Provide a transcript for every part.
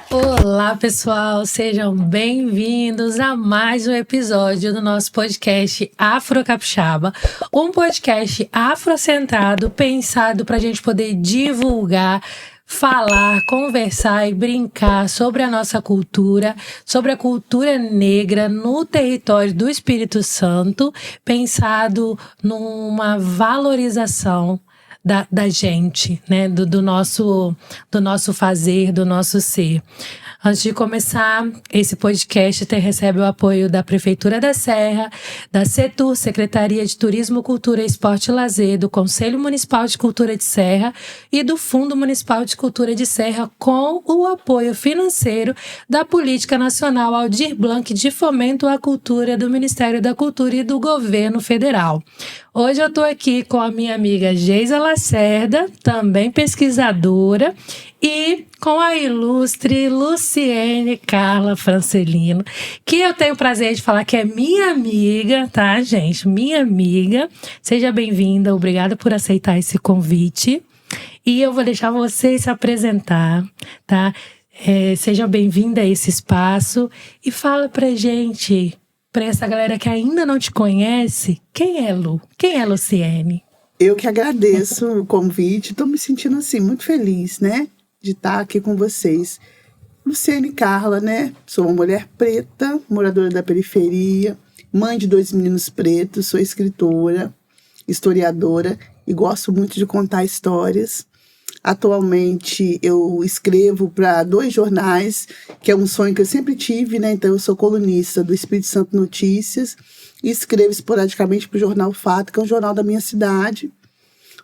Olá, pessoal, sejam bem-vindos a mais um episódio do nosso podcast Afro Capixaba, um podcast afrocentrado pensado para a gente poder divulgar, falar, conversar e brincar sobre a nossa cultura, sobre a cultura negra no território do Espírito Santo, pensado numa valorização da gente, né? Do nosso fazer, do nosso ser. Antes de começar, esse podcast recebe o apoio da Prefeitura da Serra, da Setur, Secretaria de Turismo, Cultura, Esporte e Lazer, do Conselho Municipal de Cultura de Serra e do Fundo Municipal de Cultura de Serra, com o apoio financeiro da Política Nacional Aldir Blanc de Fomento à Cultura do Ministério da Cultura e do Governo Federal. Hoje eu estou aqui com a minha amiga Geisa Lacerda, também pesquisadora, e com a ilustre Luciene Carla Francelino, que eu tenho o prazer de falar que é minha amiga, tá, gente? Minha amiga. Seja bem-vinda, obrigada por aceitar esse convite. E eu vou deixar você se apresentar, tá? Seja bem-vinda a esse espaço e fala pra gente, pra essa galera que ainda não te conhece, quem é Lu? Quem é Luciene? Eu que agradeço o convite, estou me sentindo assim, muito feliz, né? De estar aqui com vocês. Luciene Carla, né? Sou uma mulher preta, moradora da periferia, mãe de 2 meninos pretos, sou escritora, historiadora e gosto muito de contar histórias. Atualmente eu escrevo para 2 jornais, que é um sonho que eu sempre tive, né? Então eu sou colunista do Espírito Santo Notícias e escrevo esporadicamente para o Jornal Fato, que é um jornal da minha cidade.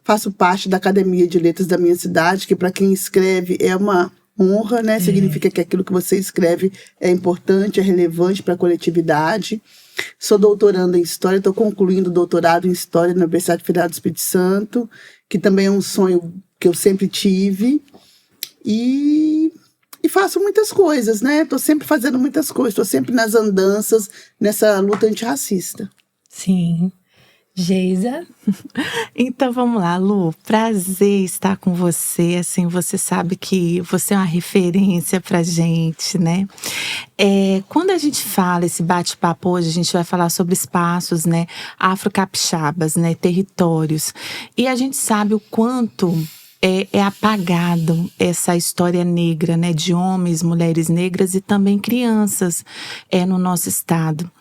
Faço parte da Academia de Letras da minha cidade, que para quem escreve é uma honra, né? Significa que aquilo que você escreve é importante, é relevante para a coletividade. Sou doutoranda em História, estou concluindo o doutorado em História na Universidade Federal do Espírito Santo, que também é um sonho que eu sempre tive. E faço muitas coisas, né? Estou sempre fazendo muitas coisas, estou sempre nas andanças, nessa luta antirracista. Sim. Geisa? Então vamos lá, Lu, prazer estar com você, assim, você sabe que você é uma referência pra gente, né? Quando a gente fala esse bate-papo hoje, a gente vai falar sobre espaços, né, afro-capixabas, né, territórios, e a gente sabe o quanto é apagado essa história negra, né, de homens, mulheres negras e também crianças no nosso estado.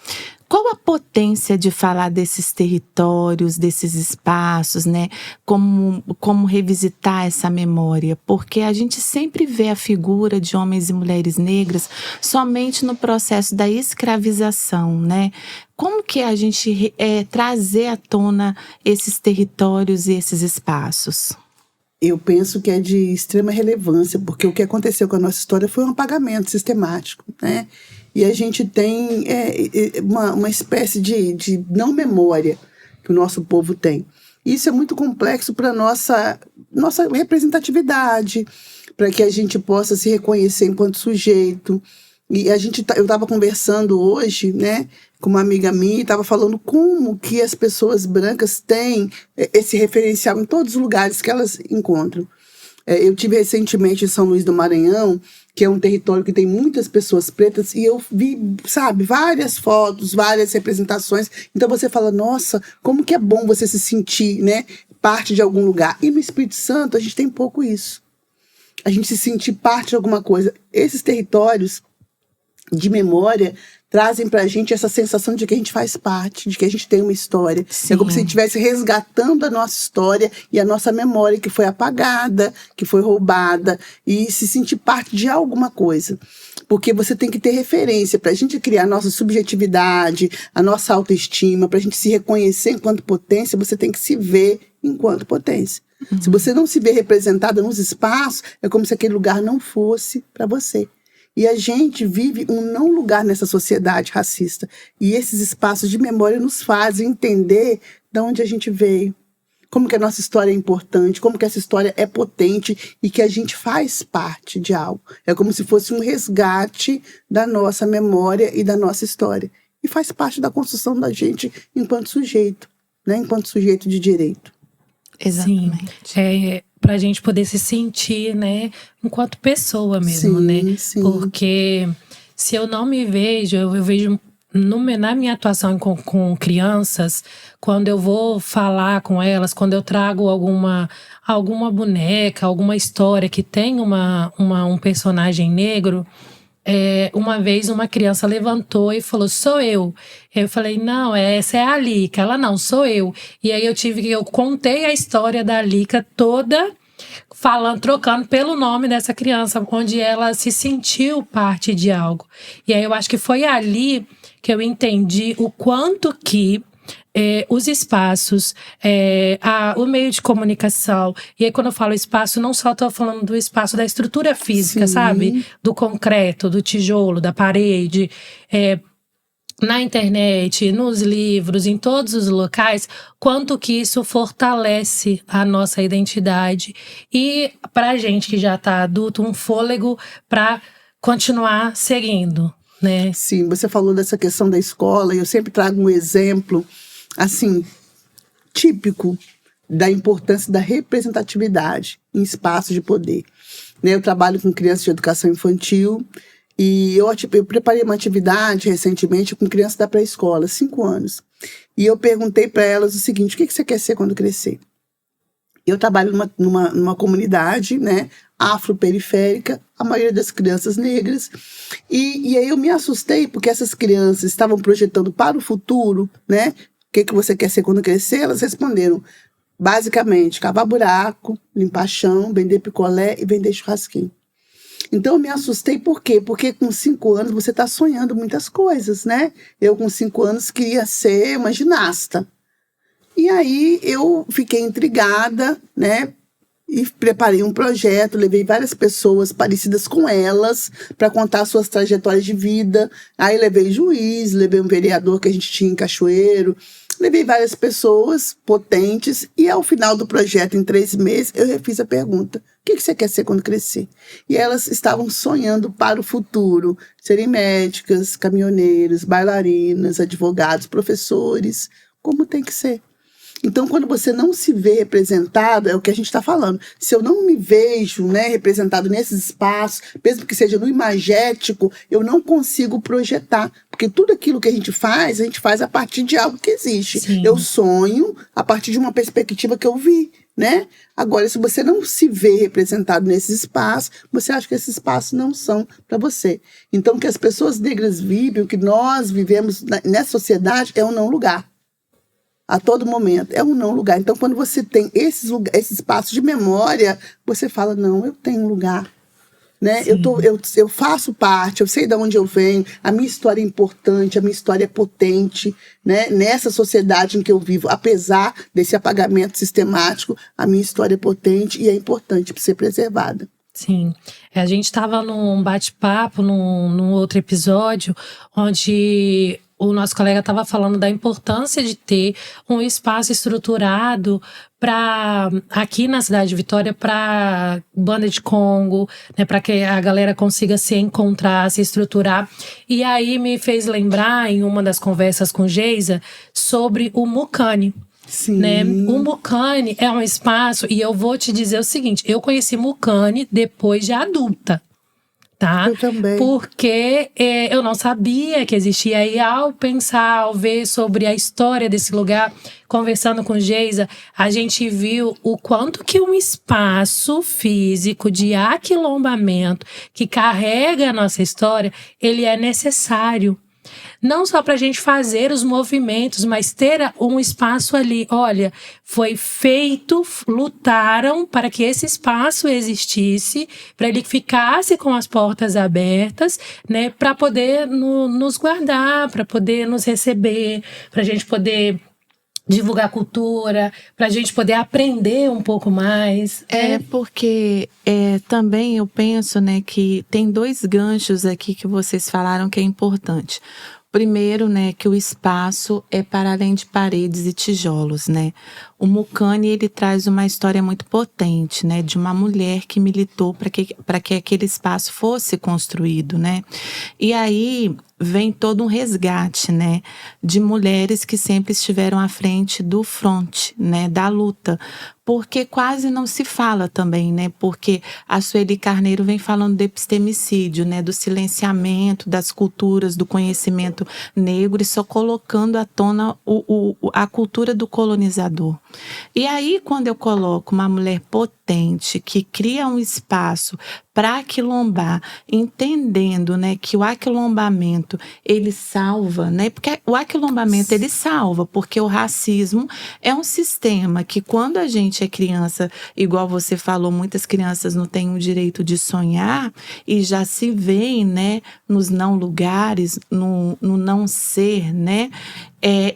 Qual a potência de falar desses territórios, desses espaços, né? Como revisitar essa memória? Porque a gente sempre vê a figura de homens e mulheres negras somente no processo da escravização, né? Como que a gente trazer à tona esses territórios e esses espaços? Eu penso que é de extrema relevância, porque o que aconteceu com a nossa história foi um apagamento sistemático, né? E a gente tem uma espécie de não memória que o nosso povo tem. Isso é muito complexo para a nossa representatividade, para que a gente possa se reconhecer enquanto sujeito. E eu estava conversando hoje, né, com uma amiga minha, e estava falando como que as pessoas brancas têm esse referencial em todos os lugares que elas encontram. Eu tive recentemente em São Luís do Maranhão, que é um território que tem muitas pessoas pretas, e eu vi, sabe, várias fotos, várias representações. Então você fala, nossa, como que é bom você se sentir, né, parte de algum lugar. E no Espírito Santo a gente tem pouco isso. A gente se sentir parte de alguma coisa. Esses territórios de memória trazem pra gente essa sensação de que a gente faz parte, de que a gente tem uma história. Sim. É como se a gente estivesse resgatando a nossa história e a nossa memória que foi apagada, que foi roubada, e se sentir parte de alguma coisa. Porque você tem que ter referência para a gente criar a nossa subjetividade, a nossa autoestima, para a gente se reconhecer enquanto potência, você tem que se ver enquanto potência. Se você não se vê representada nos espaços, é como se aquele lugar não fosse para você. E a gente vive um não lugar nessa sociedade racista. E esses espaços de memória nos fazem entender de onde a gente veio, como que a nossa história é importante, como que essa história é potente e que a gente faz parte de algo. É como se fosse um resgate da nossa memória e da nossa história. E faz parte da construção da gente enquanto sujeito, né? Enquanto sujeito de direito. Exatamente. Sim. pra gente poder se sentir, né, enquanto pessoa mesmo, Sim, né? sim. Porque se eu não me vejo, eu vejo na minha atuação com crianças, quando eu vou falar com elas, quando eu trago alguma boneca, alguma história que tem um personagem negro. Uma vez uma criança levantou e falou, sou eu. Eu falei, não, essa é a Lica. Ela, não, sou eu. E aí eu contei a história da Lica toda, trocando pelo nome dessa criança, onde ela se sentiu parte de algo. E aí eu acho que foi ali que eu entendi o quanto que os espaços, o meio de comunicação. E aí, quando eu falo espaço, não só estou falando do espaço da estrutura física, Sim. sabe? Do concreto, do tijolo, da parede, na internet, nos livros, em todos os locais, quanto que isso fortalece a nossa identidade. E pra gente que já tá adulto, um fôlego para continuar seguindo, né? Sim, você falou dessa questão da escola, e eu sempre trago um exemplo, assim, típico da importância da representatividade em espaços de poder. Né, eu trabalho com crianças de educação infantil e eu preparei uma atividade recentemente com crianças da pré-escola, 5 anos. E eu perguntei para elas o seguinte, o que você quer ser quando crescer? Eu trabalho numa comunidade, né, afroperiférica, a maioria das crianças negras. E aí eu me assustei porque essas crianças estavam projetando para o futuro, né? O que você quer ser quando crescer? Elas responderam, basicamente, cavar buraco, limpar chão, vender picolé e vender churrasquinho. Então eu me assustei por quê? Porque com 5 anos você está sonhando muitas coisas, né? Eu com 5 anos queria ser uma ginasta. E aí eu fiquei intrigada, né? E preparei um projeto, levei várias pessoas parecidas com elas para contar suas trajetórias de vida. Aí levei juiz, levei um vereador que a gente tinha em Cachoeiro, levei várias pessoas potentes e ao final do projeto, em 3 meses, eu refiz a pergunta, o que você quer ser quando crescer? E elas estavam sonhando para o futuro, serem médicas, caminhoneiros, bailarinas, advogados, professores, como tem que ser. Então, quando você não se vê representado, é o que a gente está falando. Se eu não me vejo, né, representado nesses espaços, mesmo que seja no imagético, eu não consigo projetar. Porque tudo aquilo que a gente faz a partir de algo que existe. Sim. Eu sonho a partir de uma perspectiva que eu vi, né? Agora, se você não se vê representado nesses espaços, você acha que esses espaços não são para você. Então, o que as pessoas negras vivem, o que nós vivemos nessa sociedade é um não lugar. A todo momento, é um não lugar. Então, quando você tem esses espaços de memória, você fala, não, eu tenho um lugar. Né? Eu faço parte, eu sei de onde eu venho, a minha história é importante, a minha história é potente, né? Nessa sociedade em que eu vivo, apesar desse apagamento sistemático, a minha história é potente e é importante para ser preservada. Sim, a gente estava num bate-papo, num outro episódio, onde o nosso colega estava falando da importância de ter um espaço estruturado aqui na cidade de Vitória, para banda de Congo, né, para que a galera consiga se encontrar, se estruturar. E aí me fez lembrar, em uma das conversas com Geisa, sobre o Mucane. Sim. Né? O Mucane é um espaço, e eu vou te dizer o seguinte, eu conheci Mucane depois de adulta, tá? Eu também. Porque eu não sabia que existia, e ao pensar, ao ver sobre a história desse lugar, conversando com Geisa, a gente viu o quanto que um espaço físico de aquilombamento que carrega a nossa história, ele é necessário. Não só para a gente fazer os movimentos, mas ter um espaço ali. Olha, foi feito, lutaram para que esse espaço existisse, para ele ficasse com as portas abertas, né, para poder nos guardar, para poder nos receber, para a gente poder divulgar cultura, para a gente poder aprender um pouco mais. Porque também eu penso, né, que tem 2 ganchos aqui que vocês falaram que é importante. Primeiro, né, que o espaço é para além de paredes e tijolos, né? o Mucani, ele traz uma história muito potente, né, de uma mulher que militou para que aquele espaço fosse construído, né? E aí vem todo um resgate, né, de mulheres que sempre estiveram à frente do fronte, né, da luta, porque quase não se fala também, né, porque a Sueli Carneiro vem falando do epistemicídio, né, do silenciamento das culturas, do conhecimento negro e só colocando à tona a cultura do colonizador. E aí, quando eu coloco uma mulher potente que cria um espaço para aquilombar, entendendo, né, que o aquilombamento ele salva, né, porque o aquilombamento ele salva, porque o racismo é um sistema que quando a gente é criança, igual você falou, muitas crianças não têm o direito de sonhar e já se veem, né, nos não lugares, no não ser, né,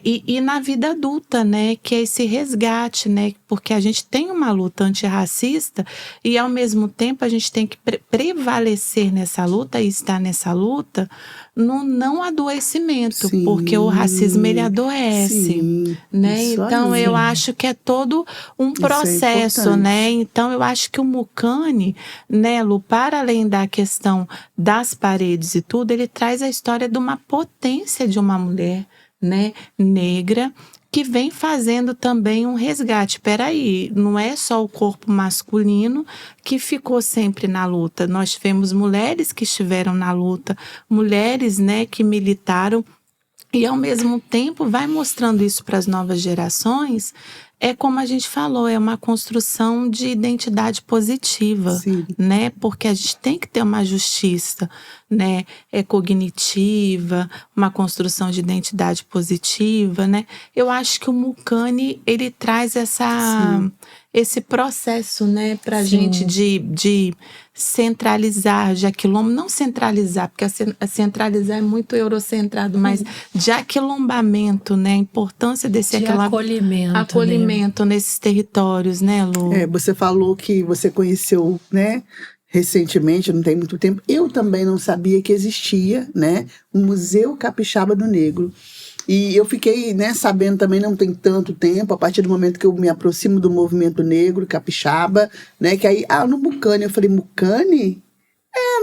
e na vida adulta, né, que é esse resgate, né, porque a gente tem uma luta antirracista e ao mesmo tempo a gente tem que prevalecer nessa luta e estar nessa luta no não adoecimento, Sim, porque o racismo ele adoece, sim, né? isso Então aí. eu acho que é todo um processo, importante. né? Então eu acho que o Mucani, né, Lu, para além da questão das paredes e tudo, ele traz a história de uma potência de uma mulher, né, negra, que vem fazendo também um resgate. Peraí, não é só o corpo masculino que ficou sempre na luta. Nós tivemos mulheres que estiveram na luta, mulheres, né, que militaram, e ao mesmo tempo vai mostrando isso para as novas gerações. É como a gente falou, é uma construção de identidade positiva, Sim. né? Porque a gente tem que ter uma justiça, né? Cognitiva, uma construção de identidade positiva, né? Eu acho que o Mucani, ele traz esse processo, né? Pra gente de centralizar, de aquilombo, não centralizar, porque a centralizar é muito eurocentrado, mas de aquilombamento, né? A importância desse De acolhimento, né? nesses territórios, né, Lu? Você falou que você conheceu, né, recentemente, não tem muito tempo. Eu também não sabia que existia, né, o Museu Capixaba do Negro. E eu fiquei, né, sabendo também, não tem tanto tempo, a partir do momento que eu me aproximo do movimento negro, capixaba, né, que aí, no Mucani, eu falei, Mucani?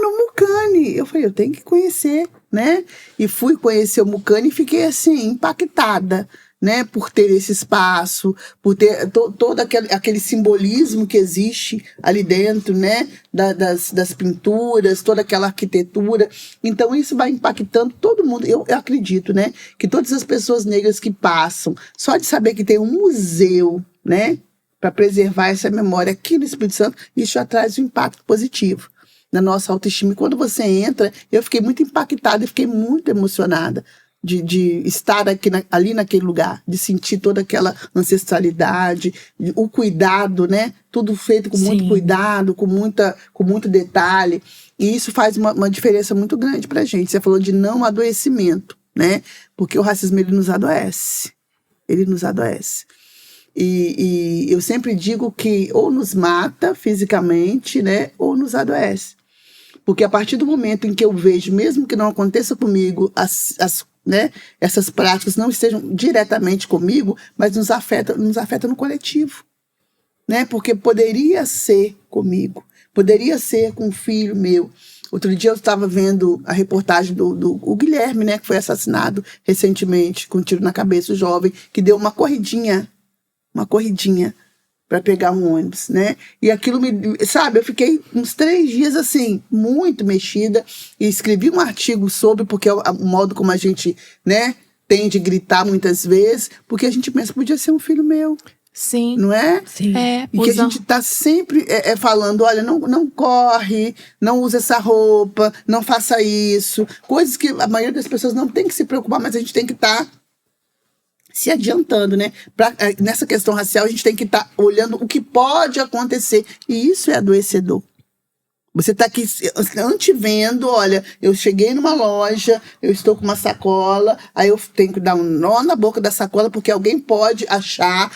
No Mucani. Eu falei, eu tenho que conhecer, né, e fui conhecer o Mucani e fiquei, assim, impactada, né, por ter esse espaço, por ter todo aquele simbolismo que existe ali dentro, né, das pinturas, toda aquela arquitetura. Então isso vai impactando todo mundo. Eu acredito, né, que todas as pessoas negras que passam, só de saber que tem um museu, né, para preservar essa memória aqui no Espírito Santo, isso já traz um impacto positivo na nossa autoestima. E quando você entra, eu fiquei muito impactada e fiquei muito emocionada de estar ali naquele lugar, de sentir toda aquela ancestralidade, o cuidado, né? Tudo feito com muito cuidado, com muito detalhe. E isso faz uma diferença muito grande pra gente. Você falou de não adoecimento, né? Porque o racismo, ele nos adoece. Ele nos adoece. E eu sempre digo que ou nos mata fisicamente, né? Ou nos adoece. Porque a partir do momento em que eu vejo, mesmo que não aconteça comigo, né, essas práticas não estejam diretamente comigo, mas nos afeta no coletivo, né? Porque poderia ser comigo, poderia ser com um filho meu. Outro dia eu estava vendo a reportagem do Guilherme, né, que foi assassinado recentemente, com um tiro na cabeça, o jovem, que deu uma corridinha para pegar um ônibus, né? E aquilo sabe, eu fiquei uns 3 dias assim, muito mexida, e escrevi um artigo sobre, porque é o modo como a gente, né, tem de gritar muitas vezes, porque a gente pensa, podia ser um filho meu. Sim. Não é? Sim. E que a gente tá sempre falando, olha, não corre, não usa essa roupa, não faça isso. Coisas que a maioria das pessoas não tem que se preocupar, mas a gente tem que estar se adiantando, né? Nessa questão racial, a gente tem que estar olhando o que pode acontecer. E isso é adoecedor. Você está aqui antevendo, olha, eu cheguei numa loja, eu estou com uma sacola, aí eu tenho que dar um nó na boca da sacola, porque alguém pode achar,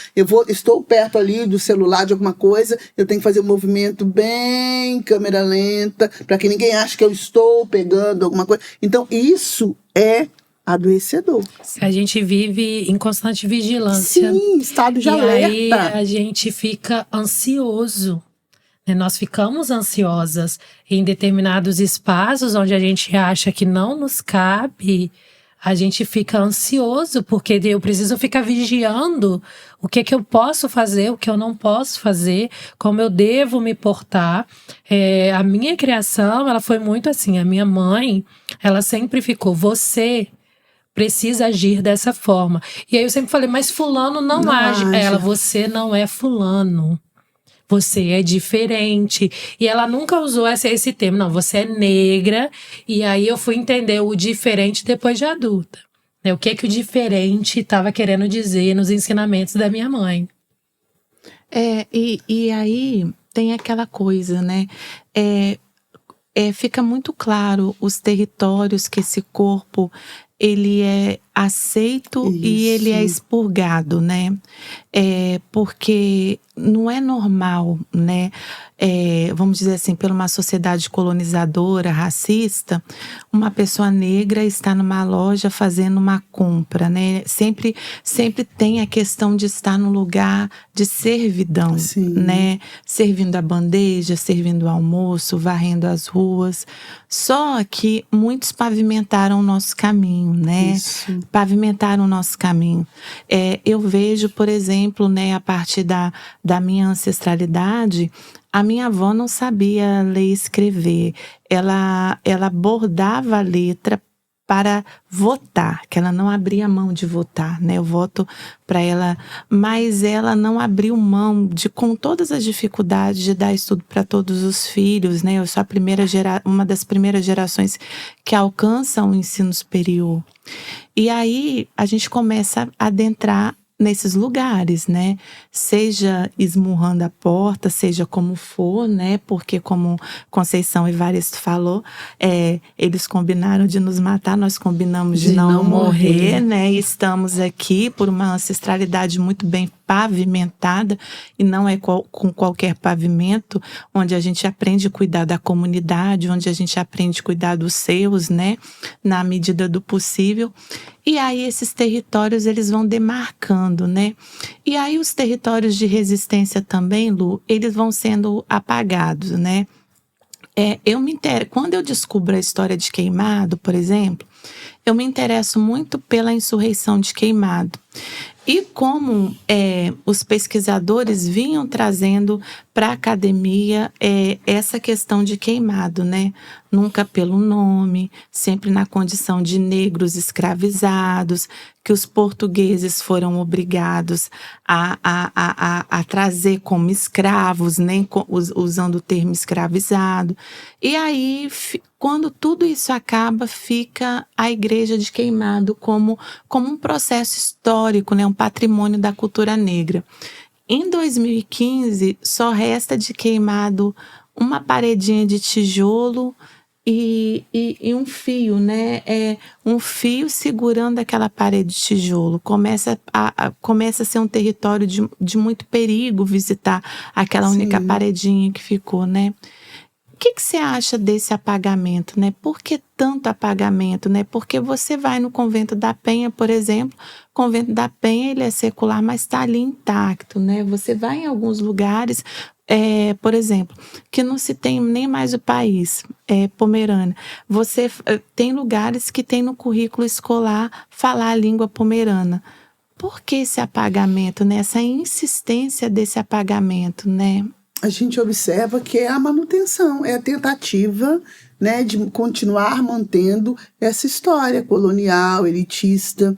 estou perto ali do celular, de alguma coisa, eu tenho que fazer um movimento bem câmera lenta, para que ninguém ache que eu estou pegando alguma coisa. Então, isso é adoecedor. A gente vive em constante vigilância. Sim, estado de e alerta. aí a gente fica ansioso. Né? Nós ficamos ansiosas em determinados espaços onde a gente acha que não nos cabe. A gente fica ansioso porque eu preciso ficar vigiando o que eu posso fazer, o que eu não posso fazer, como eu devo me portar. A minha criação, ela foi muito assim. A minha mãe, ela sempre ficou, você precisa agir dessa forma. E aí eu sempre falei, mas fulano não age. Ela, você não é fulano. Você é diferente. E ela nunca usou esse termo. Não, você é negra. E aí eu fui entender o diferente depois de adulta. O que o diferente estava querendo dizer nos ensinamentos da minha mãe. E aí tem aquela coisa, né? Fica muito claro os territórios que esse corpo ele é aceito e ele é expurgado, né? Porque não é normal, né? Vamos dizer assim, por uma sociedade colonizadora, racista, uma pessoa negra está numa loja fazendo uma compra, né? Sempre tem a questão de estar no lugar de servidão, né? Servindo a bandeja, servindo o almoço, varrendo as ruas. Só que muitos pavimentaram o nosso caminho, né? Isso. Pavimentaram o nosso caminho. Eu vejo, por exemplo, né, a partir da minha ancestralidade, a minha avó não sabia ler e escrever. Ela bordava a letra para votar, que ela não abria mão de votar, né? Eu voto para ela, mas ela não abriu mão com todas as dificuldades de dar estudo para todos os filhos, né? Eu sou uma das primeiras gerações que alcançam o ensino superior. E aí a gente começa a adentrar nesses lugares, né? Seja esmurrando a porta, seja como for, né? Porque como Conceição Evaristo falou, eles combinaram de nos matar, nós combinamos de não morrer, né? E estamos aqui por uma ancestralidade muito bem pavimentada, e não é com qualquer pavimento, onde a gente aprende a cuidar da comunidade, onde a gente aprende a cuidar dos seus, né? Na medida do possível. E aí esses territórios, eles vão demarcando, né? E aí os territórios de resistência também, Lu, eles vão sendo apagados, né? Quando eu descubro a história de Queimado, por exemplo, eu me interesso muito pela insurreição de Queimado. E como os pesquisadores vinham trazendo para a academia essa questão de Queimado, né? Nunca pelo nome, sempre na condição de negros escravizados, que os portugueses foram obrigados a trazer como escravos, né? Usando o termo escravizado. E aí, quando tudo isso acaba, fica a Igreja de Queimado como um processo histórico, né? Um patrimônio da cultura negra. Em 2015, só resta de Queimado uma paredinha de tijolo e um fio, né? Um fio segurando aquela parede de tijolo. Começa a ser um território de muito perigo visitar aquela única paredinha que ficou, né? O que você acha desse apagamento, né? Por que tanto apagamento, né? Porque você vai no Convento da Penha, por exemplo, o Convento da Penha ele é secular, mas está ali intacto, né? Você vai em alguns lugares, por exemplo, que não se tem nem mais o país, Pomerânia. Você tem lugares que tem no currículo escolar falar a língua pomerana. Por que esse apagamento, né? Essa insistência desse apagamento, né? A gente observa que é a manutenção, é a tentativa, né, de continuar mantendo essa história colonial, elitista,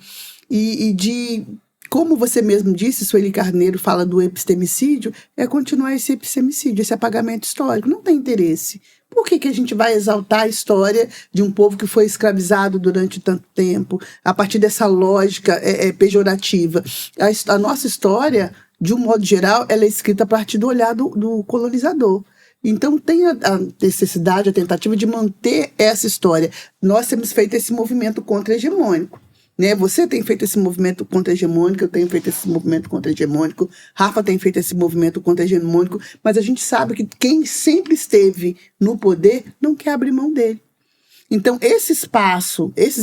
e de, como você mesmo disse, Sueli Carneiro fala do epistemicídio, é continuar esse epistemicídio, esse apagamento histórico. Não tem interesse. Por que a gente vai exaltar a história de um povo que foi escravizado durante tanto tempo, a partir dessa lógica pejorativa? A nossa história, de um modo geral, ela é escrita a partir do olhar do colonizador. Então tem a necessidade, a tentativa de manter essa história. Nós temos feito esse movimento contra-hegemônico, né? Você tem feito esse movimento contra-hegemônico, eu tenho feito esse movimento contra-hegemônico, Rafa tem feito esse movimento contra-hegemônico, mas a gente sabe que quem sempre esteve no poder não quer abrir mão dele. Então, esses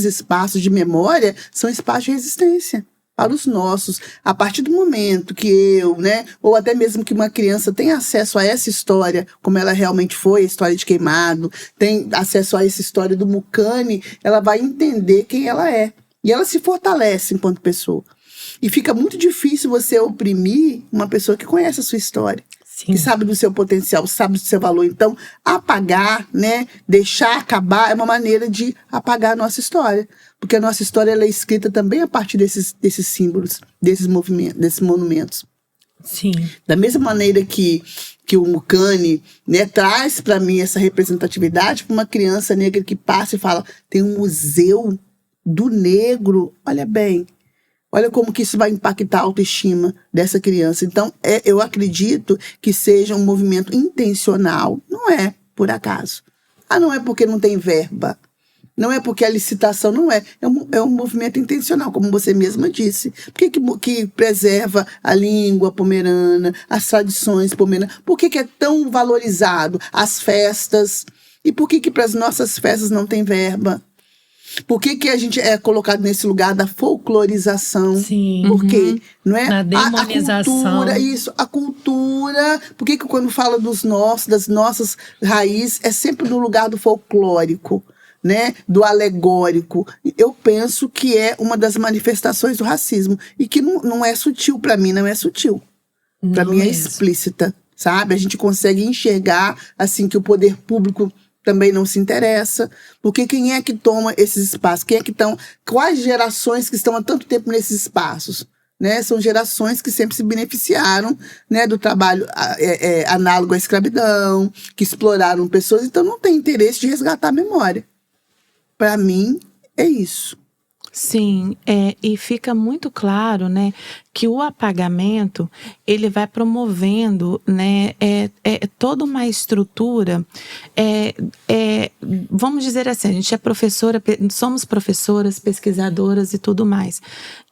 espaços de memória são espaços de resistência para os nossos. A partir do momento que eu, né, ou até mesmo que uma criança tenha acesso a essa história, como ela realmente foi, a história de Queimado, tem acesso a essa história do Mucane, ela vai entender quem ela é. E ela se fortalece enquanto pessoa. E fica muito difícil você oprimir uma pessoa que conhece a sua história. Sim. Que sabe do seu potencial, sabe do seu valor. Então, apagar, né, deixar acabar é uma maneira de apagar a nossa história. Porque a nossa história ela é escrita também a partir desses símbolos, desses movimentos, desses monumentos. Sim. Da mesma maneira que o Mucane, né, traz para mim essa representatividade para uma criança negra que passa e fala, tem um museu do negro, olha bem. Olha como que isso vai impactar a autoestima dessa criança. Então, eu acredito que seja um movimento intencional. Não é por acaso. Não é porque não tem verba. Não é porque a licitação não é. É um movimento intencional, como você mesma disse. Por que preserva a língua pomerana, as tradições pomeranas? Por que é tão valorizado as festas? E por que para as nossas festas não tem verba? Por que a gente é colocado nesse lugar da folclorização? Sim. Por quê? Não é? Na demonização. A cultura. Por que quando fala das nossas raízes, é sempre no lugar do folclórico, né? Do alegórico? Eu penso que é uma das manifestações do racismo. E que não é sutil para mim, não é sutil. Para mim é explícita, sabe? A gente consegue enxergar, assim, que o poder público também não se interessa, porque quem é que toma esses espaços? Quem é que estão? Quais gerações que estão há tanto tempo nesses espaços? Né? São gerações que sempre se beneficiaram, né, do trabalho análogo à escravidão, que exploraram pessoas, então não tem interesse de resgatar a memória. Para mim, é isso. Sim, e fica muito claro, né, que o apagamento, ele vai promovendo, né, toda uma estrutura, vamos dizer assim, a gente é professora, somos professoras, pesquisadoras e tudo mais.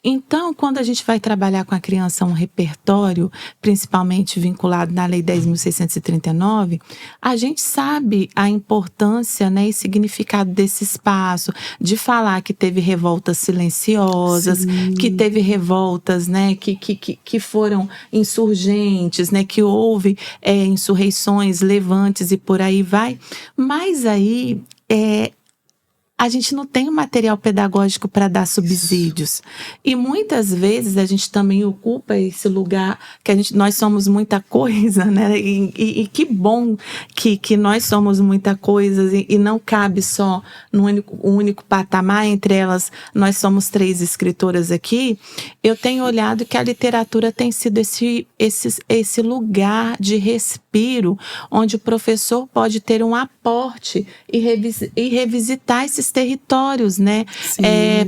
Então, quando a gente vai trabalhar com a criança um repertório, principalmente vinculado na Lei 10.639, a gente sabe a importância, né, e significado desse espaço, de falar que teve revoltas silenciosas, sim, que teve revoltas, né, que foram insurgentes, né, que houve insurreições, levantes e por aí vai. Mas aí a gente não tem um material pedagógico para dar subsídios. E muitas vezes a gente também ocupa esse lugar que nós somos muita coisa, né? E que bom que nós somos muita coisa e não cabe só num único patamar. Entre elas, nós somos 3 escritoras aqui. Eu tenho olhado que a literatura tem sido esse lugar de respiro, onde o professor pode ter um aporte e revisitar esses territórios, né?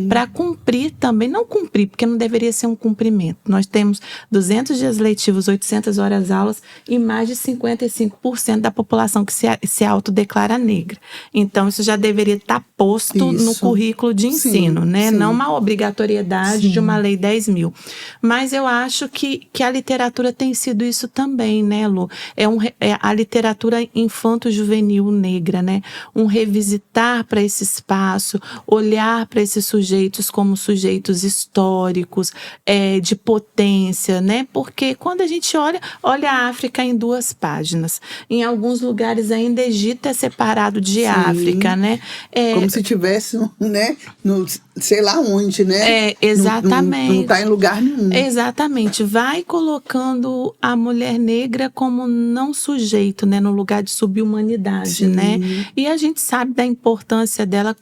Para cumprir também, não cumprir, porque não deveria ser um cumprimento. Nós temos 200 dias letivos, 800 horas aulas e mais de 55% da população que se autodeclara negra. Então, isso já deveria estar posto no currículo de ensino, sim, né? Sim. Não uma obrigatoriedade, sim, de uma lei 10.000. Mas eu acho que a literatura tem sido isso também, né, Lu? A literatura infanto-juvenil negra, né? Um revisitar para esse espaço, olhar para esses sujeitos como sujeitos históricos, de potência, né? Porque quando a gente olha a África em 2 páginas. Em alguns lugares ainda Egito é separado de, sim, África, né? Como se tivesse, né? No, sei lá onde, né? Exatamente. Não está em lugar nenhum. Exatamente. Vai colocando a mulher negra como não sujeito, né? No lugar de subhumanidade, sim, né? E a gente sabe da importância dela,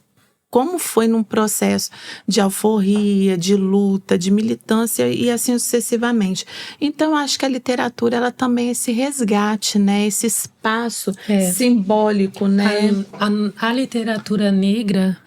como foi num processo de alforria, de luta, de militância e assim sucessivamente. Então, acho que a literatura, ela também é esse resgate, né? Esse espaço simbólico, né? A literatura negra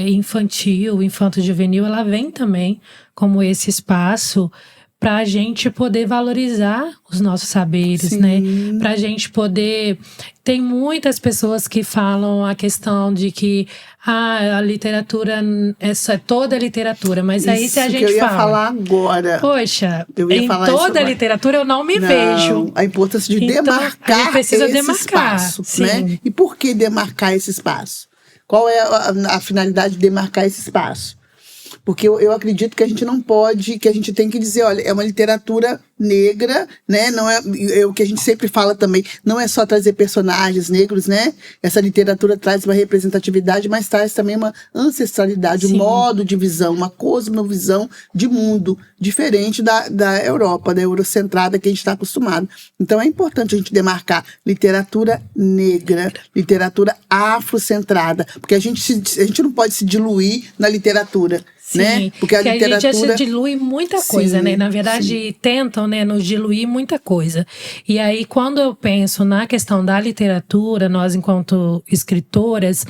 infantil, infanto-juvenil, ela vem também como esse espaço para a gente poder valorizar os nossos saberes, sim, né? Para a gente poder... Tem muitas pessoas que falam a questão de que a literatura é toda a literatura, mas isso aí se a gente que eu ia fala... falar agora. Poxa, em toda a literatura eu não me vejo. A importância de demarcar esse espaço, sim, né? E por que demarcar esse espaço? Qual é a finalidade de demarcar esse espaço? Porque eu acredito que a gente não pode, que a gente tem que dizer, olha, é uma literatura negra, né? Não é o que a gente sempre fala também, não é só trazer personagens negros, né? Essa literatura traz uma representatividade, mas traz também uma ancestralidade, um modo de visão, uma cosmovisão de mundo diferente da Europa, da eurocentrada que a gente está acostumado. Então é importante a gente demarcar literatura negra, literatura afrocentrada, porque a gente não pode se diluir na literatura. Sim, né? Porque a literatura... gente dilui muita coisa, sim, né? Na verdade, tentam, né, nos diluir muita coisa. E aí, quando eu penso na questão da literatura, nós, enquanto escritoras,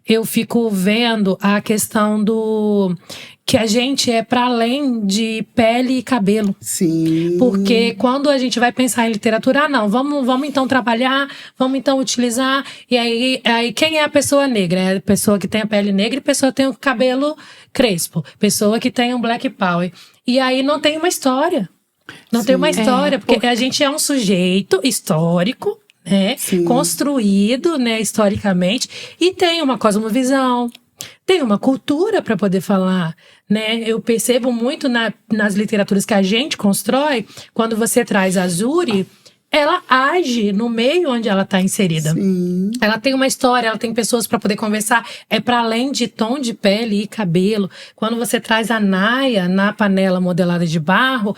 eu fico vendo a questão do... que a gente é para além de pele e cabelo. Sim. Porque quando a gente vai pensar em literatura, não, vamos então trabalhar, vamos então utilizar. E aí quem é a pessoa negra? É a pessoa que tem a pele negra e a pessoa que tem o cabelo crespo. Pessoa que tem um black power. E aí não tem uma história. Não tem uma história, porque a gente é um sujeito histórico, né? Sim. Construído, né, historicamente, e tem uma cosmovisão. Tem uma cultura para poder falar, né? Eu percebo muito nas literaturas que a gente constrói, quando você traz a Zuri, ela age no meio onde ela está inserida. Sim. Ela tem uma história, ela tem pessoas para poder conversar. É para além de tom de pele e cabelo. Quando você traz a Naya na panela modelada de barro,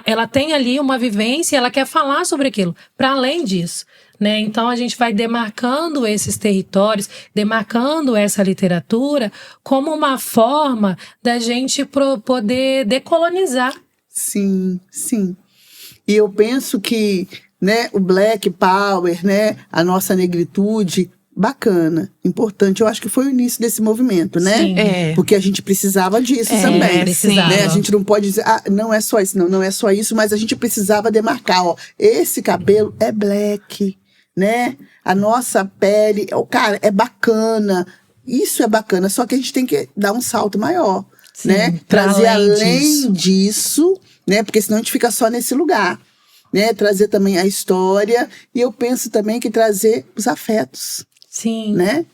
ela tem ali uma vivência, ela quer falar sobre aquilo. Para além disso. Né? Então, a gente vai demarcando esses territórios, demarcando essa literatura como uma forma da gente poder decolonizar. Sim, sim. E eu penso que, né, o Black Power, né, a nossa negritude, bacana, importante. Eu acho que foi o início desse movimento, né? Sim. Porque a gente precisava disso também. Precisava. Né? A gente não pode dizer, não é só isso, não é só isso, mas a gente precisava demarcar, ó, esse cabelo é black, né? A nossa pele, cara, é bacana. Isso é bacana, só que a gente tem que dar um salto maior, Sim, né? Trazer além disso, né? Porque senão a gente fica só nesse lugar, né? Trazer também a história e eu penso também que trazer os afetos. Sim. Né?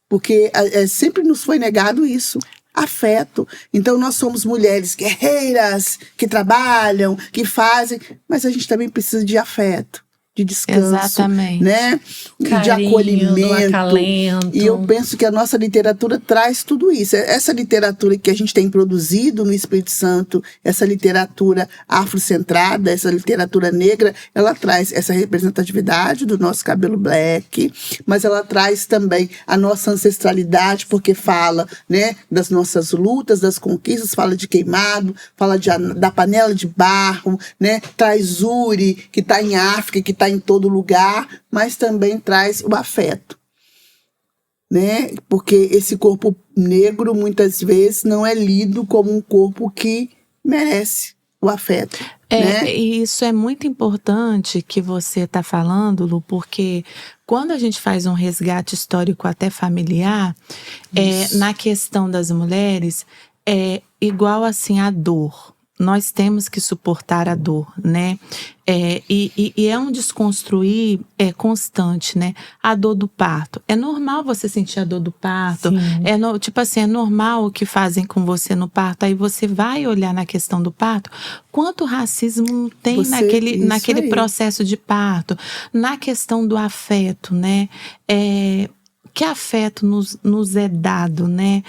Porque sempre nos foi negado isso. Afeto. Então, nós somos mulheres guerreiras, que trabalham, que fazem, mas a gente também precisa de afeto, de descanso. Exatamente. Né? E Carinho, de acolhimento. acalento. E eu penso que a nossa literatura traz tudo isso. Essa literatura que a gente tem produzido no Espírito Santo, essa literatura afrocentrada, essa literatura negra, ela traz essa representatividade do nosso cabelo black, mas ela traz também a nossa ancestralidade, porque fala, né, das nossas lutas, das conquistas, fala de queimado, fala da panela de barro, né, traz Zuri, que está em África, que está em todo lugar, mas também traz o afeto, né? Porque esse corpo negro muitas vezes não é lido como um corpo que merece o afeto. Né? E isso é muito importante que você está falando, Lu, porque quando a gente faz um resgate histórico até familiar, na questão das mulheres, é igual assim a dor. Nós temos que suportar a dor, né? E é um desconstruir constante, né? A dor do parto. É normal você sentir a dor do parto. Tipo assim, é normal o que fazem com você no parto. Aí você vai olhar na questão do parto, quanto racismo tem naquele processo de parto. Na questão do afeto, né? Que afeto nos é dado, né?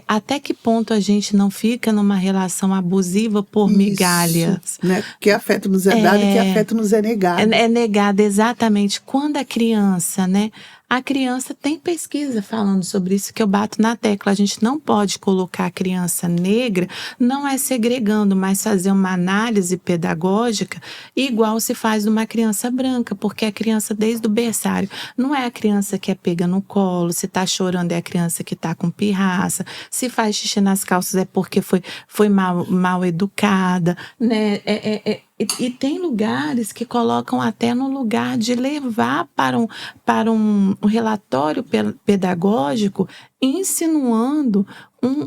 Até que ponto a gente não fica numa relação abusiva por migalhas? Né? Que afeto nos é dado e que afeto nos é negado. É negado, exatamente. Quando a criança, né? A criança tem pesquisa falando sobre isso que eu bato na tecla. A gente não pode colocar a criança negra, não é segregando, mas fazer uma análise pedagógica igual se faz numa criança branca, porque a criança desde o berçário não é a criança que é pega no colo, se tá chorando é a criança que tá com pirraça, se faz xixi nas calças é porque foi mal educada, né? E tem lugares que colocam até no lugar de levar para um relatório pedagógico insinuando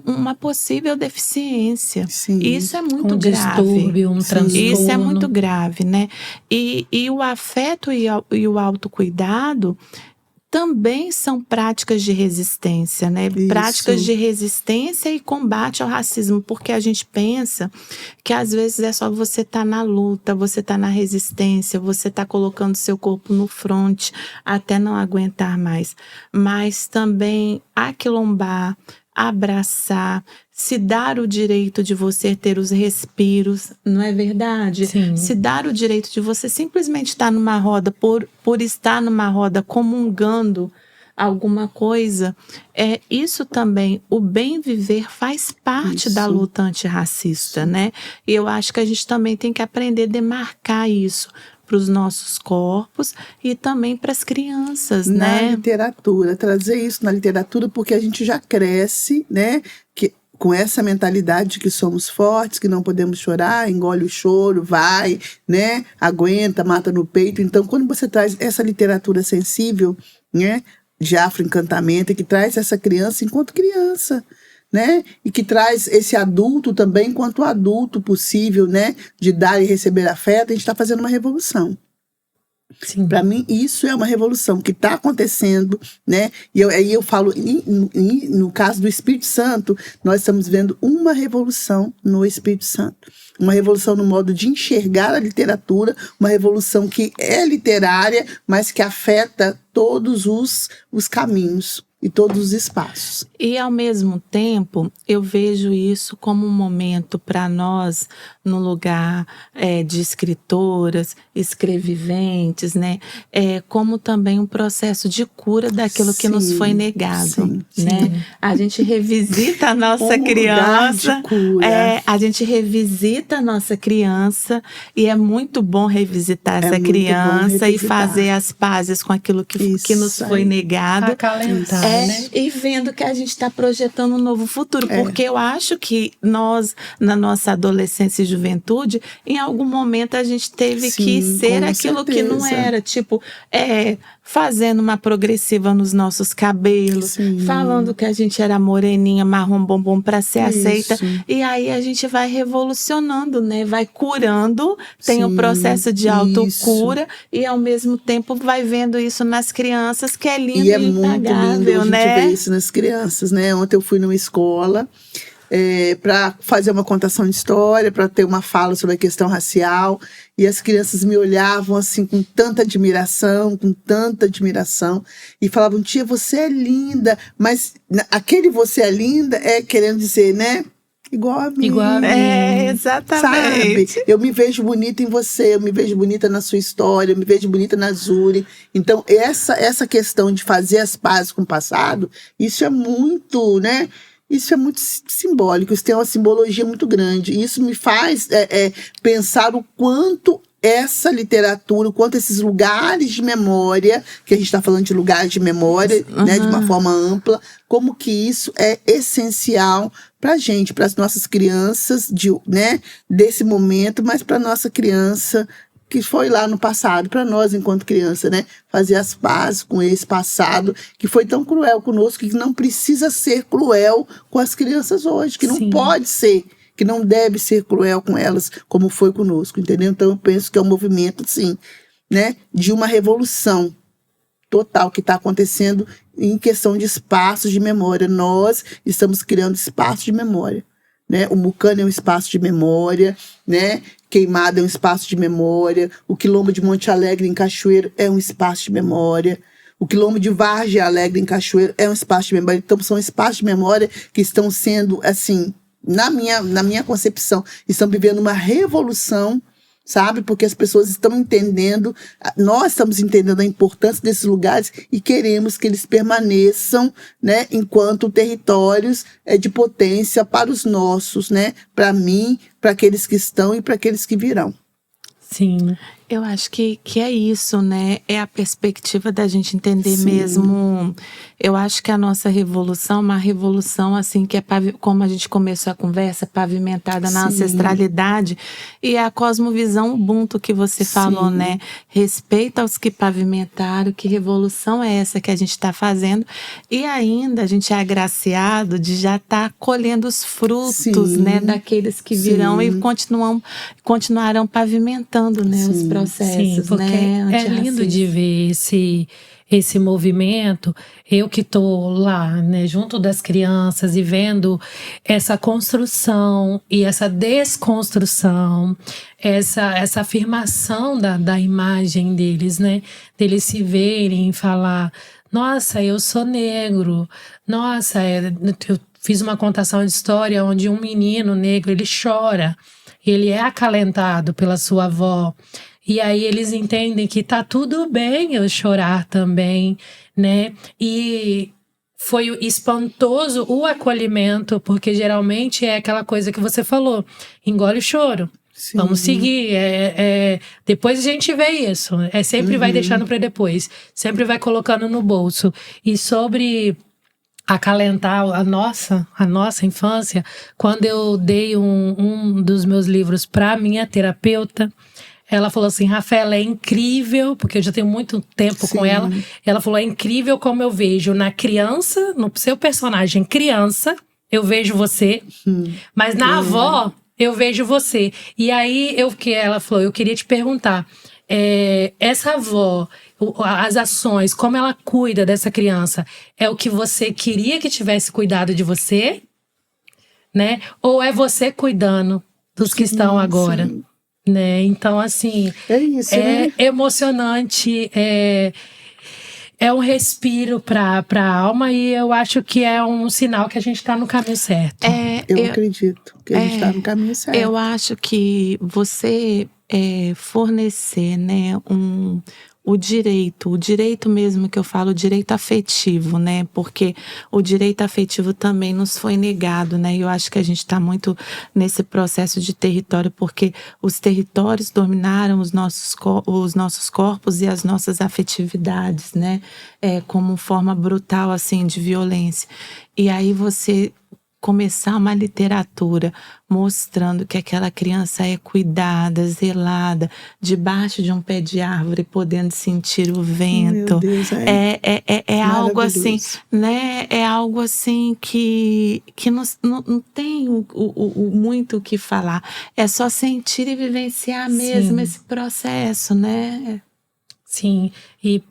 uma possível deficiência. Sim. Isso é muito grave. Distúrbio, um transtorno. Isso é muito grave, né? E o afeto e o autocuidado também são práticas de resistência, né? Isso. Práticas de resistência e combate ao racismo, porque a gente pensa que às vezes é só você estar na luta, você estar na resistência, você estar colocando seu corpo no fronte até não aguentar mais, mas também aquilombar, abraçar, se dar o direito de você ter os respiros, não é verdade? Sim. Se dar o direito de você simplesmente estar numa roda, por estar numa roda comungando alguma coisa, isso também, o bem viver faz parte da luta antirracista, né? E eu acho que a gente também tem que aprender a demarcar isso para os nossos corpos e também para as crianças, né? Na literatura, trazer isso na literatura, porque a gente já cresce, né? Com essa mentalidade de que somos fortes, que não podemos chorar, engole o choro, vai, né? Aguenta, mata no peito. Então, quando você traz essa literatura sensível, né? De afroencantamento, que traz essa criança enquanto criança, né? E que traz esse adulto também enquanto adulto possível, né? De dar e receber afeto, a gente está fazendo uma revolução. Para mim, isso é uma revolução que está acontecendo, né? E aí eu falo, no caso do Espírito Santo, nós estamos vendo uma revolução no Espírito Santo. Uma revolução no modo de enxergar a literatura, uma revolução que é literária, mas que afeta todos os caminhos e todos os espaços. E, ao mesmo tempo, eu vejo isso como um momento para nós, no lugar de escritoras, escreviventes, né? Como também um processo de cura daquilo que nos foi negado, né? A gente revisita a nossa criança. Lugar de cura. A gente revisita a nossa criança e é muito bom revisitar essa criança e fazer as pazes com aquilo que nos foi negado. Acalentar. Né? E vendo que a gente está projetando um novo futuro. Porque eu acho que nós, na nossa adolescência e juventude, em algum momento a gente teve que ser aquilo que não era. Tipo, fazendo uma progressiva nos nossos cabelos, falando que a gente era moreninha, marrom bombom para ser aceita. E aí a gente vai revolucionando, né? Vai curando, tem o processo de autocura e ao mesmo tempo vai vendo isso nas crianças, que é lindo e impagável, né? Ver isso nas crianças, né? Ontem eu fui numa escola para fazer uma contação de história, para ter uma fala sobre a questão racial, e as crianças me olhavam assim com tanta admiração, e falavam: tia, você é linda, mas aquele você é linda querendo dizer, né? Igual a mim. Exatamente. Sabe? Eu me vejo bonita em você, eu me vejo bonita na sua história, eu me vejo bonita na Zuri. Então, essa questão de fazer as pazes com o passado, isso é muito, né? Isso é muito simbólico, isso tem uma simbologia muito grande. E isso me faz pensar o quanto essa literatura, o quanto esses lugares de memória, que a gente está falando de lugares de memória, né, de uma forma ampla, como que isso é essencial para a gente, para as nossas crianças, né, desse momento, mas para a nossa criança que foi lá no passado, para nós enquanto criança, né, fazer as pazes com esse passado que foi tão cruel conosco, que não precisa ser cruel com as crianças hoje, que não pode ser, que não deve ser cruel com elas, como foi conosco, entendeu? Então eu penso que é um movimento, sim, né, de uma revolução total que está acontecendo em questão de espaços de memória. Nós estamos criando espaços de memória, né? O Mucano é um espaço de memória, né? Queimada é um espaço de memória, o Quilombo de Monte Alegre em Cachoeiro é um espaço de memória, o Quilombo de Vargem Alegre em Cachoeiro é um espaço de memória. Então são espaços de memória que estão sendo, assim, na minha concepção, estão vivendo uma revolução, sabe? Porque as pessoas estão entendendo, nós estamos entendendo a importância desses lugares e queremos que eles permaneçam, né, enquanto territórios de potência para os nossos, né? Para mim, para aqueles que estão e para aqueles que virão. Sim. Eu acho que é isso, né? É a perspectiva da gente entender mesmo. Eu acho que a nossa revolução é uma revolução, assim, que é, como a gente começou a conversa, pavimentada na ancestralidade. E é a cosmovisão Ubuntu que você falou, né? Respeito aos que pavimentaram, que revolução é essa que a gente está fazendo. E ainda a gente é agraciado de já estar colhendo os frutos, né? Daqueles que virão e continuarão pavimentando, né? Os processos, porque né? É lindo de ver esse movimento, eu que tô lá, né, junto das crianças e vendo essa construção e essa desconstrução, essa afirmação da imagem deles, né, deles se verem e falar: nossa, eu sou negro, nossa, eu fiz uma contação de história onde um menino negro, ele chora, ele é acalentado pela sua avó. E aí eles entendem que tá tudo bem eu chorar também, né? E foi espantoso o acolhimento, porque geralmente é aquela coisa que você falou: engole o choro. Sim. Vamos seguir. Depois a gente vê isso. Sempre vai deixando para depois. Sempre vai colocando no bolso. E sobre acalentar a nossa infância, quando eu dei um dos meus livros para minha terapeuta, ela falou assim: Rafaela, é incrível, porque eu já tenho muito tempo com ela. Ela falou: é incrível como eu vejo na criança, no seu personagem criança, eu vejo você, mas na avó, eu vejo você. E aí, ela falou, eu queria te perguntar, essa avó, as ações, como ela cuida dessa criança, é o que você queria que tivesse cuidado de você, né? Ou é você cuidando dos que estão agora? Sim. Né? Então, assim, É isso, né? emocionante, é um respiro para a alma, e eu acho que é um sinal que a gente está no caminho certo. Eu acredito que a gente está no caminho certo. Eu acho que você fornecer, né, o direito mesmo que eu falo, o direito afetivo, né? Porque o direito afetivo também nos foi negado, né? E eu acho que a gente está muito nesse processo de território, porque os territórios dominaram os nossos corpos e as nossas afetividades, né? Como forma brutal, assim, de violência. E aí você começar uma literatura mostrando que aquela criança é cuidada, zelada, debaixo de um pé de árvore, podendo sentir o vento. Meu Deus, é algo assim, né? É algo assim que não tem muito o que falar. É só sentir e vivenciar mesmo esse processo, né? Sim, e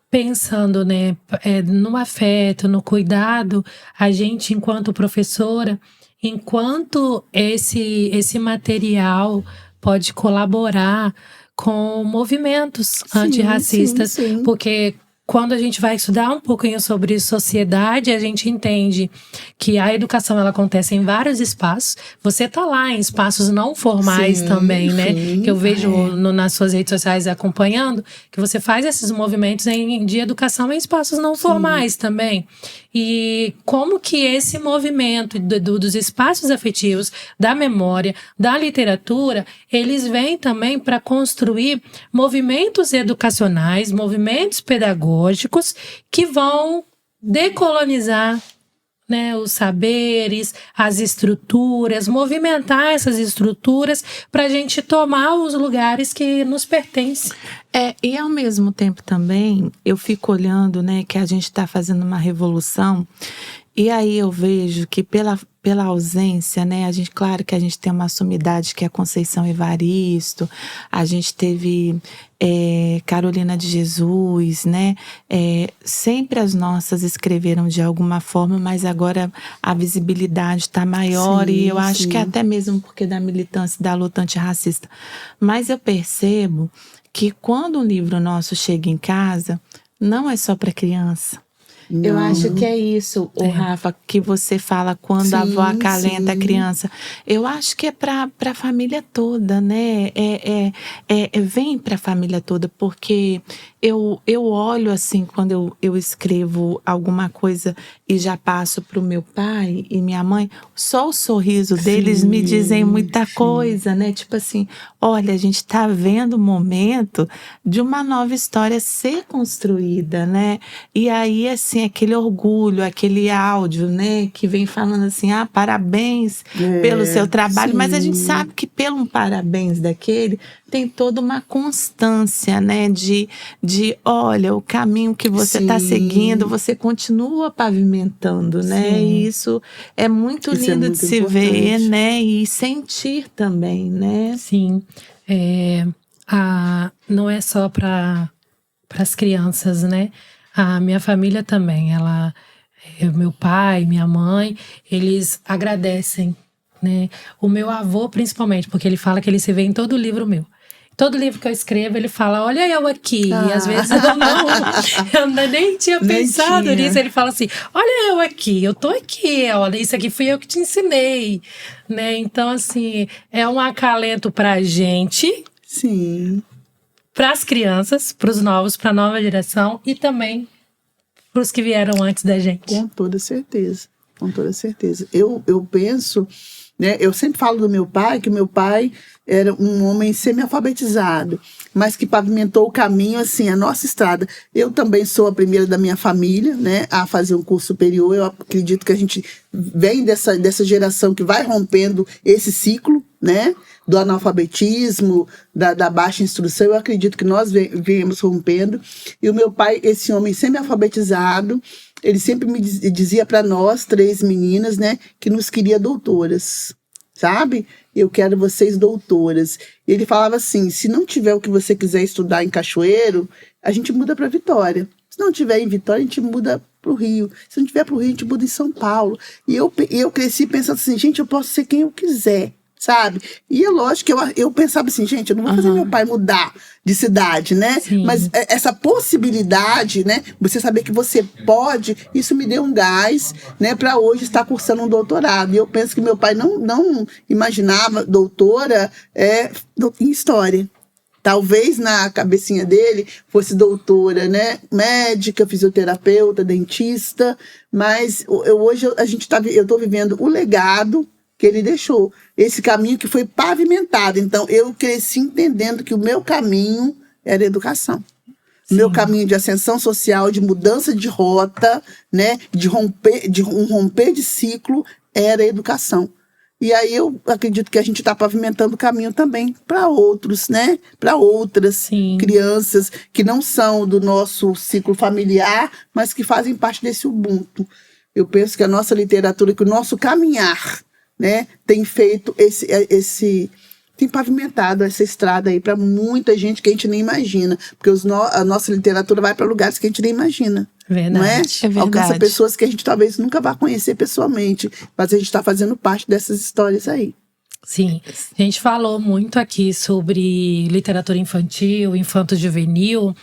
pensando, né, no afeto, no cuidado, a gente, enquanto professora, enquanto esse material pode colaborar com movimentos antirracistas, sim. porque quando a gente vai estudar um pouquinho sobre sociedade, a gente entende que a educação ela acontece em vários espaços. Você tá lá em espaços não formais também, né? Que eu vejo nas suas redes sociais acompanhando, que você faz esses movimentos de educação em espaços não formais também. E como que esse movimento dos espaços afetivos, da memória, da literatura, eles vêm também para construir movimentos educacionais, movimentos pedagógicos que vão decolonizar, né, os saberes, as estruturas, movimentar essas estruturas para a gente tomar os lugares que nos pertencem. E ao mesmo tempo também, eu fico olhando, né, que a gente está fazendo uma revolução, e aí eu vejo que pela ausência, né, claro que a gente tem uma sumidade que é a Conceição Evaristo, a gente teve Carolina de Jesus, né, sempre as nossas escreveram de alguma forma, mas agora a visibilidade está maior, e eu acho que até mesmo porque da militância da luta antirracista. Mas eu percebo que quando um livro nosso chega em casa, não é só para criança. Não. Eu acho que é isso, Rafa, que você fala quando a avó acalenta a criança. Eu acho que é para a família toda, né? Vem para a família toda, porque eu olho assim, quando eu escrevo alguma coisa e já passo para o meu pai e minha mãe, só o sorriso deles me dizem muita coisa, né? Tipo assim, olha, a gente está vendo o momento de uma nova história ser construída, né? E aí, assim, aquele orgulho, aquele áudio, né? Que vem falando assim, parabéns pelo seu trabalho. Mas a gente sabe que pelo parabéns daquele, tem toda uma constância, né? De olha, o caminho que você está seguindo, você continua pavimentando, né? E isso é muito lindo de se ver, né? E sentir também, né? Sim. Não é só para as crianças, né? A minha família também, meu pai, minha mãe, eles agradecem, né? O meu avô, principalmente, porque ele fala que ele se vê em todo livro meu. Todo livro que eu escrevo, ele fala, olha eu aqui. E às vezes eu nem tinha pensado nisso. Ele fala assim, olha eu aqui, eu tô aqui, olha, isso aqui fui eu que te ensinei, né? Então, assim, é um acalento pra gente. Sim. Para as crianças, para os novos, para a nova geração e também para os que vieram antes da gente. Com toda certeza, com toda certeza. Eu penso, né? Eu sempre falo do meu pai, que meu pai era um homem semi-alfabetizado, mas que pavimentou o caminho, assim, a nossa estrada. Eu também sou a primeira da minha família, né, a fazer um curso superior. Eu acredito que a gente vem dessa geração que vai rompendo esse ciclo, né, do analfabetismo, da baixa instrução. Eu acredito que nós viemos rompendo. E o meu pai, esse homem semi-alfabetizado, ele sempre me dizia para nós, 3 meninas, né, que nos queria doutoras, sabe? Eu quero vocês doutoras. E ele falava assim, se não tiver o que você quiser estudar em Cachoeiro, a gente muda para Vitória. Se não tiver em Vitória, a gente muda para o Rio. Se não tiver para o Rio, a gente muda em São Paulo. E eu cresci pensando assim, gente, eu posso ser quem eu quiser, sabe? E é lógico que eu pensava assim, gente, eu não vou fazer meu pai mudar de cidade, né? Sim. Mas essa possibilidade, né? Você saber que você pode, isso me deu um gás, né? Para hoje estar cursando um doutorado. E eu penso que meu pai não imaginava doutora em história. Talvez na cabecinha dele fosse doutora, né? Médica, fisioterapeuta, dentista. Mas hoje eu estou vivendo o legado que ele deixou, esse caminho que foi pavimentado. Então, eu cresci entendendo que o meu caminho era educação. Sim. Meu caminho de ascensão social, de mudança de rota, né, de um romper de ciclo, era educação. E aí eu acredito que a gente está pavimentando o caminho também para outros, né? Para outras Sim. crianças que não são do nosso ciclo familiar, mas que fazem parte desse Ubuntu. Eu penso que a nossa literatura, que o nosso caminhar, né, tem feito tem pavimentado essa estrada aí para muita gente que a gente nem imagina, porque a nossa literatura vai para lugares que a gente nem imagina. Verdade, não é? É verdade. Alcança pessoas que a gente talvez nunca vá conhecer pessoalmente, mas a gente está fazendo parte dessas histórias aí. Sim, a gente falou muito aqui sobre literatura infantil, infanto-juvenil,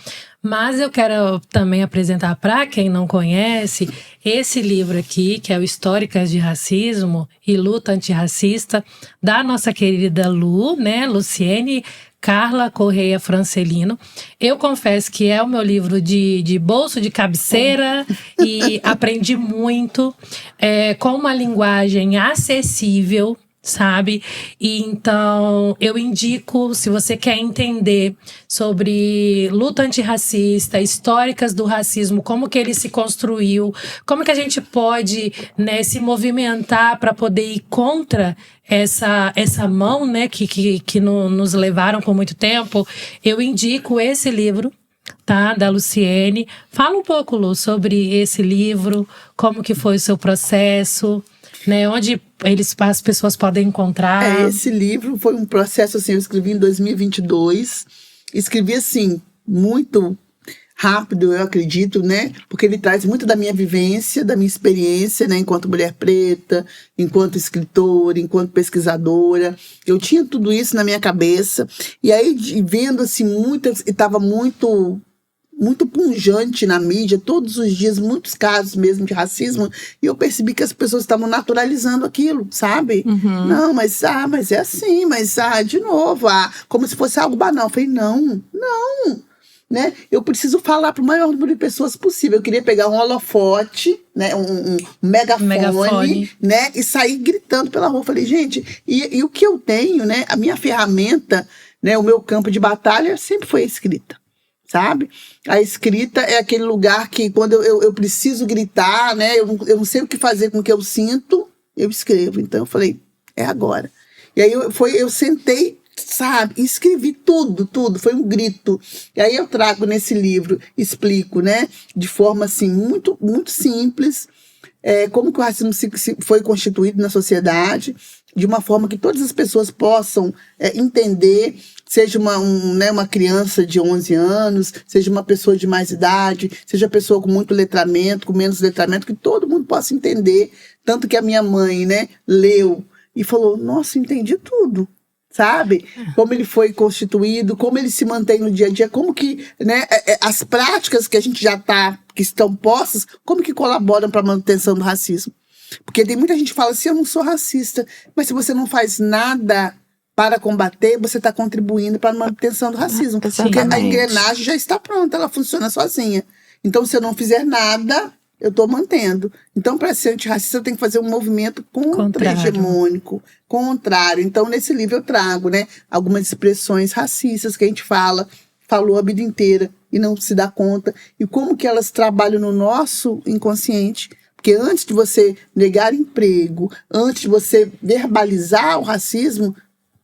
mas eu quero também apresentar para quem não conhece esse livro aqui, que é o Históricas de Racismo e Luta Antirracista, da nossa querida Lu, né, Luciene Carla Correia Francelino. Eu confesso que é o meu livro de bolso de cabeceira e aprendi muito com uma linguagem acessível, sabe? E então eu indico, se você quer entender sobre luta antirracista, históricas do racismo, como que ele se construiu, como que a gente pode, né, se movimentar para poder ir contra essa mão, né, que nos levaram por muito tempo, eu indico esse livro, tá, da Luciene. Fala um pouco, Lu, sobre esse livro, como que foi o seu processo, né, onde as pessoas podem encontrar. Esse livro foi um processo, assim, eu escrevi em 2022, escrevi, assim, muito rápido, eu acredito, né, porque ele traz muito da minha vivência, da minha experiência, né, enquanto mulher preta, enquanto escritora, enquanto pesquisadora. Eu tinha tudo isso na minha cabeça, e aí, vendo, assim, estava muito pungente na mídia, todos os dias, muitos casos mesmo de racismo, e eu percebi que as pessoas estavam naturalizando aquilo, sabe? Uhum. Não, mas é assim, de novo, como se fosse algo banal. Eu falei, não, né? Eu preciso falar para o maior número de pessoas possível. Eu queria pegar um holofote, né, um megafone, né, e sair gritando pela rua. Eu falei, gente, e o que eu tenho, né, a minha ferramenta, né, o meu campo de batalha sempre foi a escrita. Sabe? A escrita é aquele lugar que quando eu preciso gritar, né? Eu não sei o que fazer com o que eu sinto, eu escrevo. Então eu falei, é agora. E aí eu sentei, sabe? E escrevi tudo. Foi um grito. E aí eu trago nesse livro, explico, né? De forma assim, muito, muito simples, como que o racismo foi constituído na sociedade. de uma forma que todas as pessoas possam entender, seja uma criança de 11 anos, seja uma pessoa de mais idade, seja pessoa com muito letramento, com menos letramento, que todo mundo possa entender. Tanto que a minha mãe, né, leu e falou, nossa, entendi tudo. Sabe? Como ele foi constituído, como ele se mantém no dia a dia, como que, né, as práticas que a gente que estão postas, como que colaboram para a manutenção do racismo. Porque tem muita gente que fala assim, eu não sou racista, mas se você não faz nada para combater, você está contribuindo para a manutenção do racismo. Porque a engrenagem já está pronta, ela funciona sozinha. Então, se eu não fizer nada, eu estou mantendo. Então, para ser antirracista, eu tenho que fazer um movimento contra-hegemônico, contrário. Então, nesse livro eu trago, né, algumas expressões racistas que a gente falou a vida inteira e não se dá conta. E como que elas trabalham no nosso inconsciente. Porque antes de você negar emprego, antes de você verbalizar o racismo,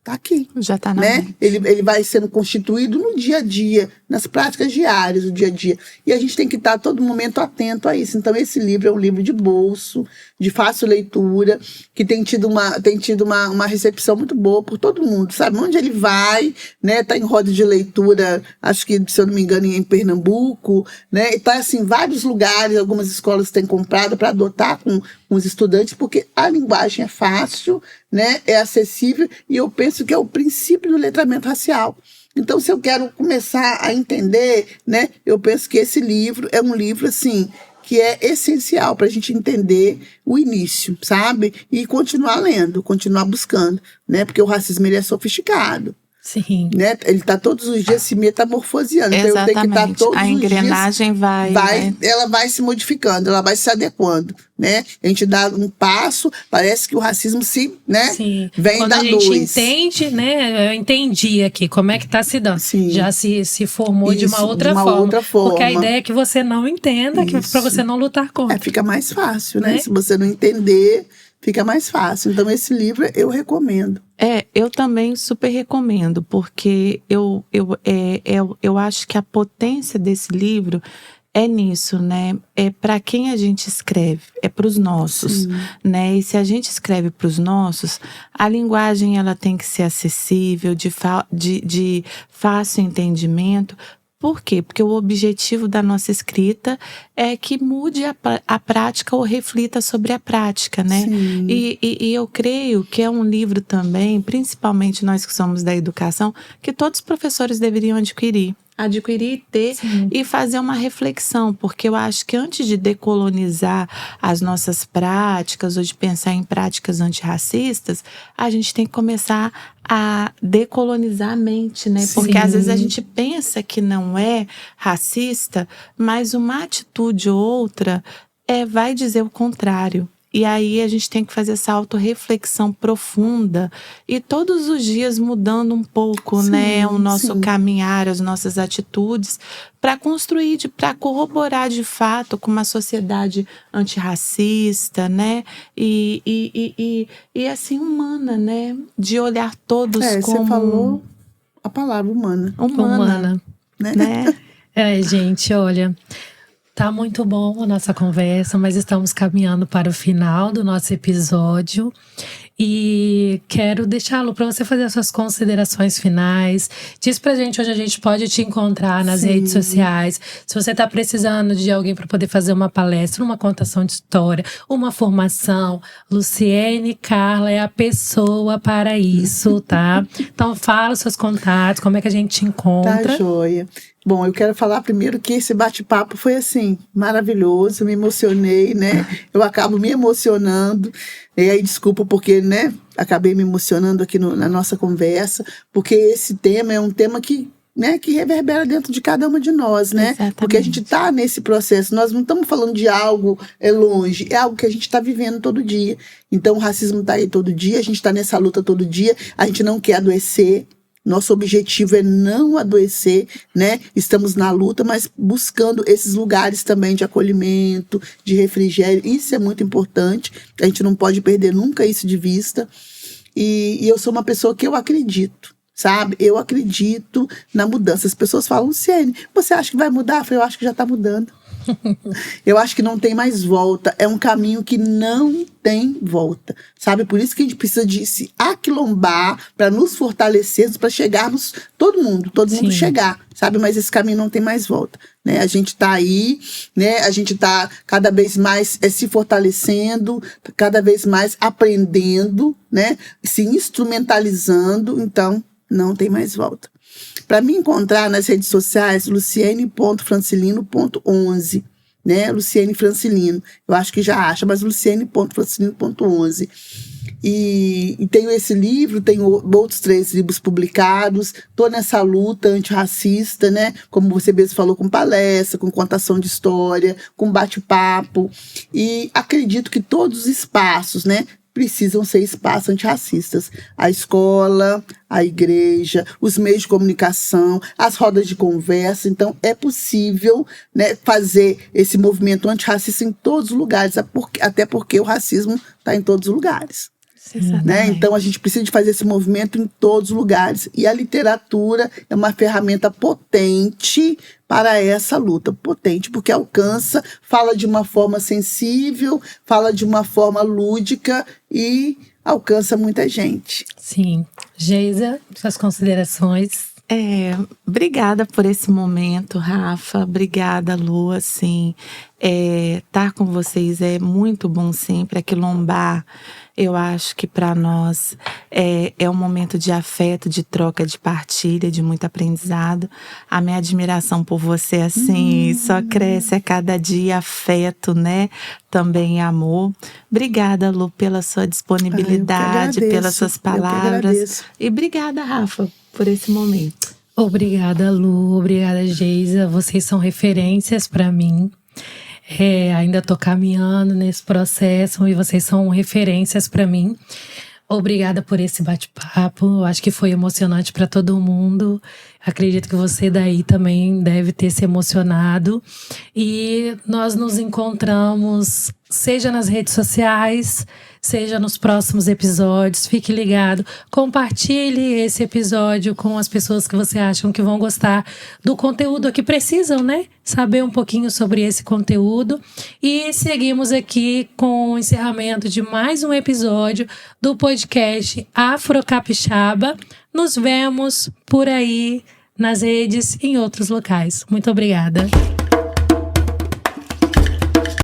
tá aqui. Já tá na né? mente. Ele vai sendo constituído no dia a dia, nas práticas diárias do dia a dia. E a gente tem que estar a todo momento atento a isso. Então, esse livro é um livro de bolso, de fácil leitura, que tem tido uma recepção muito boa por todo mundo, sabe? Onde ele vai, né? Tá em roda de leitura, acho que, se eu não me engano, em Pernambuco, né? E tá, assim, em vários lugares, algumas escolas têm comprado para adotar com os estudantes, porque a linguagem é fácil, né? É acessível, e eu penso que é o princípio do letramento racial. Então, se eu quero começar a entender, né? Eu penso que esse livro é um livro, assim, que é essencial para a gente entender o início, sabe? E continuar lendo, continuar buscando, né? Porque o racismo, ele é sofisticado. Sim. Né? Ele está todos os dias se metamorfoseando. Então, eu tenho que estar todos a engrenagem os dias, vai. Ela vai se modificando, ela vai se adequando, né? A gente dá um passo, parece que o racismo vem Quando da a gente dois. entende, né? Eu entendi aqui como é que está se dando. Sim. Já se formou de uma Isso, outra de uma forma. outra forma. Porque a ideia é que você não entenda, para você não lutar contra. Fica mais fácil, né? Né? Se você não entender, fica mais fácil. Então, esse livro eu recomendo. Eu também super recomendo, porque eu acho que a potência desse livro é nisso, né? É para quem a gente escreve, é para os nossos, né? E se a gente escreve para os nossos, a linguagem ela tem que ser acessível, de fácil entendimento. Por quê? Porque o objetivo da nossa escrita é que mude a prática ou reflita sobre a prática, né? E eu creio que é um livro também, principalmente nós que somos da educação, que todos os professores deveriam adquirir e ter e fazer uma reflexão, porque eu acho que antes de decolonizar as nossas práticas ou de pensar em práticas antirracistas, a gente tem que começar a decolonizar a mente, né? Porque às vezes a gente pensa que não é racista, mas uma atitude ou outra vai dizer o contrário. E aí a gente tem que fazer essa autorreflexão profunda e todos os dias mudando um pouco, né, o nosso caminhar, as nossas atitudes, para construir, para corroborar de fato com uma sociedade antirracista, né, e assim humana, né, de olhar todos como... Você falou a palavra humana. Humana. Né? Gente, olha... Tá muito bom a nossa conversa, mas estamos caminhando para o final do nosso episódio. E quero deixá-lo para você fazer as suas considerações finais. Diz pra gente onde a gente pode te encontrar nas redes sociais. Se você tá precisando de alguém para poder fazer uma palestra, uma contação de história, uma formação, Luciene Carla é a pessoa para isso, tá? Então fala os seus contatos, como é que a gente te encontra. Tá joia. Bom, eu quero falar primeiro que esse bate-papo foi, assim, maravilhoso, me emocionei, né? Eu acabo me emocionando, e aí desculpa porque, né, acabei me emocionando aqui na nossa conversa, porque esse tema é um tema que reverbera dentro de cada uma de nós, né? Exatamente. Porque a gente está nesse processo, nós não estamos falando de algo longe, é algo que a gente está vivendo todo dia. Então, o racismo está aí todo dia, a gente está nessa luta todo dia, a gente não quer adoecer. Nosso objetivo é não adoecer, né? Estamos na luta, mas buscando esses lugares também de acolhimento, de refrigério. Isso é muito importante. A gente não pode perder nunca isso de vista. E eu sou uma pessoa que eu acredito, sabe? Eu acredito na mudança. As pessoas falam, Luciene, você acha que vai mudar? Eu falei, eu acho que já está mudando. Eu acho que não tem mais volta. É um caminho que não tem volta, sabe? Por isso que a gente precisa de se aquilombar para nos fortalecermos, para chegarmos, todo mundo Sim. chegar, sabe? Mas esse caminho não tem mais volta, né? A gente tá aí, né? A gente tá cada vez mais se fortalecendo, cada vez mais aprendendo, né? Se instrumentalizando, então não tem mais volta. Para me encontrar nas redes sociais, luciene.francilino.11, né? Luciene Francilino. Eu acho que já acha, mas luciene.francilino.11. E tenho esse livro, tenho outros 3 livros publicados. Estou nessa luta antirracista, né? Como você mesmo falou, com palestra, com contação de história, com bate-papo. E acredito que todos os espaços, né, precisam ser espaços antirracistas. A escola, a igreja, os meios de comunicação, as rodas de conversa. Então, é possível, né, fazer esse movimento antirracista em todos os lugares, até porque o racismo está em todos os lugares. Né? Então, a gente precisa de fazer esse movimento em todos os lugares. E a literatura é uma ferramenta potente para essa luta. Potente, porque alcança, fala de uma forma sensível, fala de uma forma lúdica e alcança muita gente. Sim. Geisa, suas considerações? Obrigada por esse momento, Rafa. Obrigada, Lu. Assim, estar com vocês é muito bom sempre. Aquilombar, eu acho que para nós é um momento de afeto, de troca, de partilha, de muito aprendizado. A minha admiração por você, assim, só cresce a cada dia. Afeto, né? Também amor. Obrigada, Lu, pela sua disponibilidade, pelas suas palavras. E obrigada, Rafa, por esse momento. Obrigada, Lu. Obrigada, Geisa. Vocês são referências para mim. Ainda tô caminhando nesse processo e vocês são referências para mim. Obrigada por esse bate-papo. Acho que foi emocionante para todo mundo. Acredito que você daí também deve ter se emocionado. E nós nos encontramos, seja nas redes sociais, seja nos próximos episódios. Fique ligado. Compartilhe esse episódio com as pessoas que você acham que vão gostar do conteúdo, que precisam, né? Saber um pouquinho sobre esse conteúdo. E seguimos aqui com o encerramento de mais um episódio do podcast Afrocapixaba. Nos vemos por aí, nas redes e em outros locais. Muito obrigada.